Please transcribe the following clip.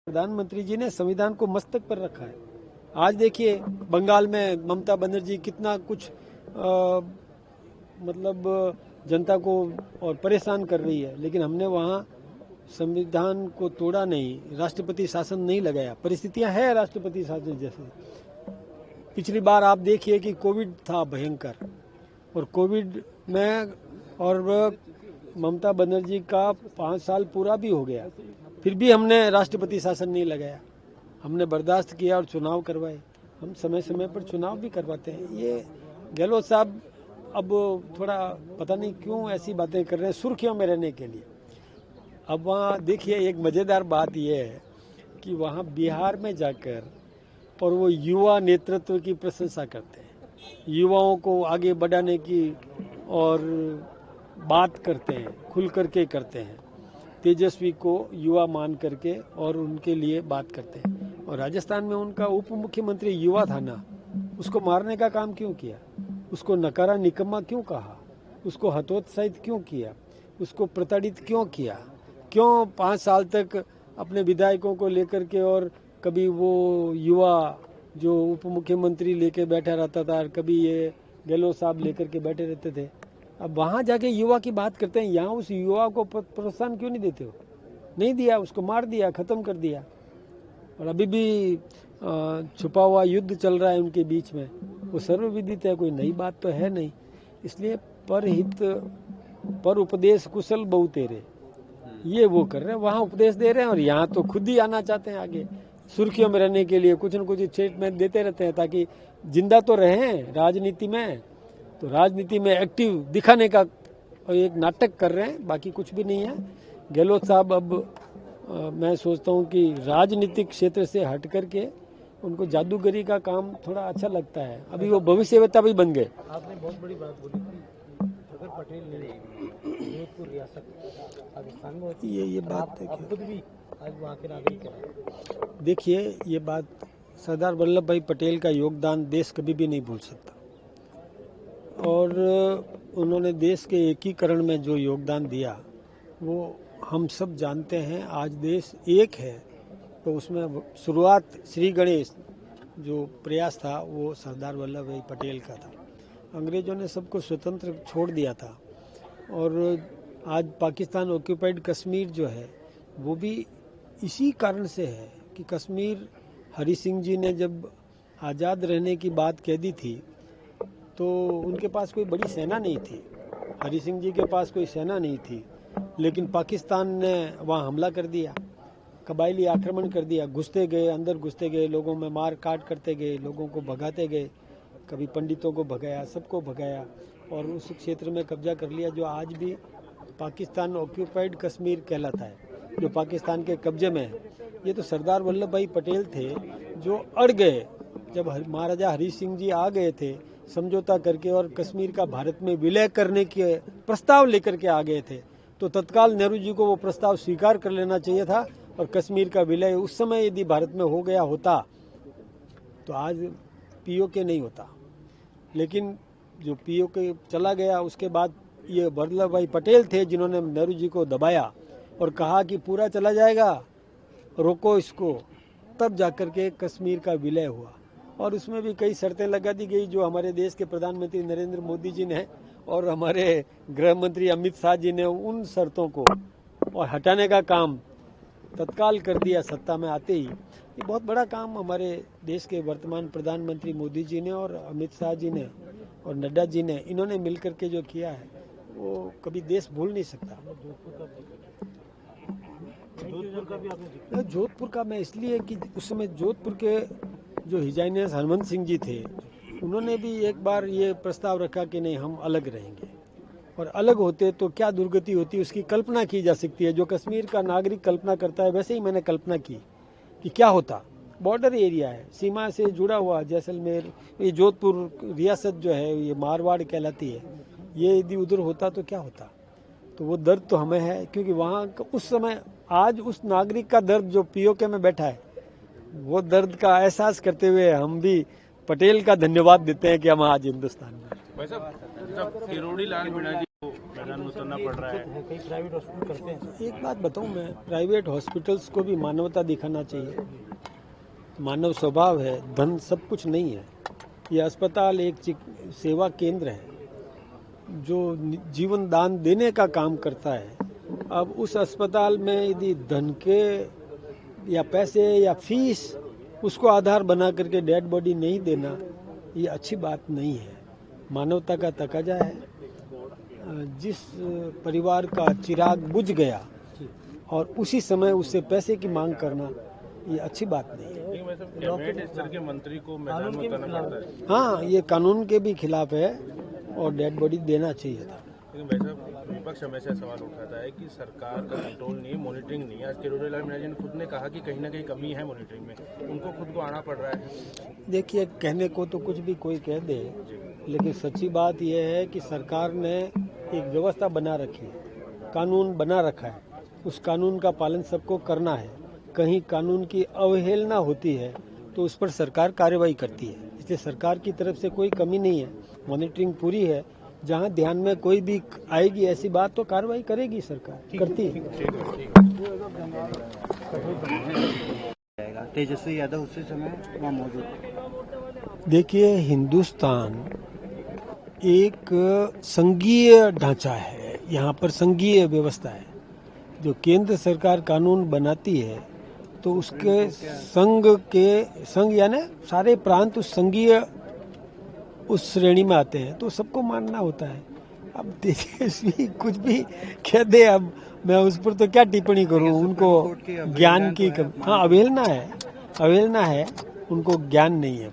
प्रधानमंत्री जी ने संविधान को मस्तक पर रखा है। आज देखिए बंगाल में ममता बनर्जी कितना कुछ मतलब जनता को और परेशान कर रही है, लेकिन हमने वहाँ संविधान को तोड़ा नहीं, राष्ट्रपति शासन नहीं लगाया। परिस्थितियां है राष्ट्रपति शासन जैसे। पिछली बार आप देखिए कि कोविड था भयंकर, और कोविड में और ममता बनर्जी का 5 साल पूरा भी हो गया, फिर भी हमने राष्ट्रपति शासन नहीं लगाया। हमने बर्दाश्त किया और चुनाव करवाए। हम समय समय पर चुनाव भी करवाते हैं। ये गहलोत साहब अब थोड़ा पता नहीं क्यों ऐसी बातें कर रहे हैं सुर्खियों में रहने के लिए। अब वहाँ देखिए एक मज़ेदार बात यह है कि वहाँ बिहार में जाकर और वो युवा नेतृत्व की प्रशंसा करते हैं, युवाओं को आगे बढ़ाने की और बात करते हैं, खुल करके करते हैं, तेजस्वी को युवा मान करके और उनके लिए बात करते हैं। और राजस्थान में उनका उप मुख्यमंत्री युवा था ना, उसको मारने का काम क्यों किया? उसको नकारा निकम्मा क्यों कहा? उसको हतोत्साहित क्यों किया? उसको प्रताड़ित क्यों किया? क्यों 5 साल तक अपने विधायकों को लेकर के, और कभी वो युवा जो उप मुख्यमंत्री लेके बैठा रहता था, कभी ये गहलोत साहब लेकर के बैठे रहते थे। अब वहाँ जाके युवा की बात करते हैं, यहाँ उस युवा को प्रोत्साहन क्यों नहीं देते हो? नहीं दिया, उसको मार दिया, खत्म कर दिया। और अभी भी छुपा हुआ युद्ध चल रहा है उनके बीच में, वो सर्वविदित है, कोई नई बात तो है नहीं। इसलिए परहित पर उपदेश कुशल बहु तेरे, ये वो कर रहे हैं, वहाँ उपदेश दे रहे हैं, और यहाँ तो खुद ही आना चाहते हैं आगे सुर्खियों में रहने के लिए। कुछ न कुछ स्टेटमेंट देते रहते हैं ताकि जिंदा तो रहें राजनीति में। तो राजनीति में एक्टिव दिखाने का एक नाटक कर रहे हैं, बाकी कुछ भी नहीं है। गहलोत साहब अब मैं सोचता हूँ कि राजनीतिक क्षेत्र से हट करके उनको जादूगरी का काम थोड़ा अच्छा लगता है। अभी वो भविष्यवेत्ता भी बन गए। आपने बहुत बड़ी बात बोली थी, अगर पटेल ने जोधपुर रियासत पाकिस्तान में होती, ये बात आप खुद भी आज वहाँ के नागरिक हैं। देखिए, ये बात सरदार वल्लभ भाई पटेल का योगदान देश कभी भी नहीं भूल सकता, और उन्होंने देश के एकीकरण में जो योगदान दिया वो हम सब जानते हैं। आज देश एक है, तो उसमें शुरुआत श्री गणेश जो प्रयास था वो सरदार वल्लभ भाई पटेल का था। अंग्रेजों ने सबको स्वतंत्र छोड़ दिया था, और आज पाकिस्तान ऑक्यूपाइड कश्मीर जो है वो भी इसी कारण से है कि कश्मीर हरि सिंह जी ने जब आज़ाद रहने की बात कह दी थी तो उनके पास कोई बड़ी सेना नहीं थी। हरि सिंह जी के पास कोई सेना नहीं थी, लेकिन पाकिस्तान ने वहाँ हमला कर दिया, कबायली आक्रमण कर दिया, घुसते गए, अंदर घुसते गए, लोगों में मार काट करते गए, लोगों को भगाते गए, कभी पंडितों को भगाया, सबको भगाया, और उस क्षेत्र में कब्जा कर लिया जो आज भी पाकिस्तान ऑक्यूपाइड कश्मीर कहलाता है, जो पाकिस्तान के कब्जे में है। ये तो सरदार वल्लभ भाई पटेल थे जो अड़ गए जब महाराजा हरि सिंह जी आ गए थे समझौता करके, और कश्मीर का भारत में विलय करने के प्रस्ताव लेकर के आ गए थे। तो तत्काल नेहरू जी को वो प्रस्ताव स्वीकार कर लेना चाहिए था, और कश्मीर का विलय उस समय यदि भारत में हो गया होता तो आज पीओके नहीं होता। लेकिन जो पीओके चला गया, उसके बाद ये वल्लभ भाई पटेल थे जिन्होंने नेहरू जी को दबाया और कहा कि पूरा चला जाएगा, रोको इसको, तब जाकर के कश्मीर का विलय हुआ। और उसमें भी कई शर्तें लगा दी गई जो हमारे देश के प्रधानमंत्री नरेंद्र मोदी जी ने और हमारे गृह मंत्री अमित शाह जी ने उन शर्तों को और हटाने का काम तत्काल कर दिया सत्ता में आते ही। ये बहुत बड़ा काम हमारे देश के वर्तमान प्रधानमंत्री मोदी जी ने और अमित शाह जी ने और नड्डा जी ने, इन्होंने मिलकर के जो किया है वो कभी देश भूल नहीं सकता। जोधपुर का मैं इसलिए कि उस समय जोधपुर के जो हिज हाइनेस हरवंश सिंह जी थे, उन्होंने भी एक बार ये प्रस्ताव रखा कि नहीं, हम अलग रहेंगे, और अलग होते तो क्या दुर्गति होती उसकी कल्पना की जा सकती है। जो कश्मीर का नागरिक कल्पना करता है वैसे ही मैंने कल्पना की कि क्या होता। बॉर्डर एरिया है, सीमा से जुड़ा हुआ जैसलमेर, ये जोधपुर रियासत जो है ये मारवाड़ कहलाती है, ये यदि उधर होता तो क्या होता। तो वो दर्द तो हमें है, क्योंकि वहाँ उस समय आज उस नागरिक का दर्द जो पीओके में बैठा है, वो दर्द का एहसास करते हुए हम भी पटेल का धन्यवाद देते हैं कि हम आज हिंदुस्तान में। भाई साहब, किरोड़ी लाल मीणा जी मैदान में उतरना पड़ रहा है। कई प्राइवेट हॉस्पिटल करते हैं। एक बात बताऊं मैं, प्राइवेट हॉस्पिटल्स को भी मानवता दिखाना चाहिए। मानव स्वभाव है, धन सब कुछ नहीं है। ये अस्पताल एक सेवा केंद्र है जो जीवन दान देने का काम करता है। अब उस अस्पताल में यदि धन के या पैसे या फीस उसको आधार बना करके डेड बॉडी नहीं देना, ये अच्छी बात नहीं है। मानवता का तकाजा है। जिस परिवार का चिराग बुझ गया और उसी समय उससे पैसे की मांग करना, ये अच्छी बात नहीं है। लेकिन वैसे कैबिनेट स्तर के मंत्री को मैदान में उतरना पड़ता है। हाँ, ये कानून के भी खिलाफ है और डेड बॉडी देना चाहिए था। लेकिन वैसे विपक्ष हमेशा सवाल उठाता है कि सरकार का कंट्रोल नहीं है, मॉनिटरिंग नहीं है। आज किरोड़ीलाल मीणा जी ने खुद ने कहा कि कहीं ना कहीं कमी है मॉनिटरिंग में, उनको खुद को आना पड़ रहा है। देखिए, कहने को तो कुछ भी कोई कह दे, लेकिन सच्ची बात यह है कि सरकार ने एक व्यवस्था बना रखी है, कानून बना रखा है। उस कानून का पालन सबको करना है। कहीं कानून की अवहेलना होती है तो उस पर सरकार कार्रवाई करती है। इसलिए सरकार की तरफ से कोई कमी नहीं है, मॉनिटरिंग पूरी है। जहां ध्यान में कोई भी आएगी ऐसी बात तो कार्रवाई करेगी सरकार, करती है। तेजस्वी यादव उसी समय वहाँ मौजूद थे। देखिए, हिंदुस्तान एक संघीय ढांचा है। यहाँ पर संघीय व्यवस्था है। जो केंद्र सरकार कानून बनाती है तो उसके संघ यानी सारे प्रांत उस संघीय उस श्रेणी में आते हैं, तो सबको मानना होता है। अब तेजस्वी कुछ भी कह दे, अब मैं उस पर तो क्या टिप्पणी करूं। उनको ज्ञान की हाँ, अवहेलना है, उनको ज्ञान नहीं है।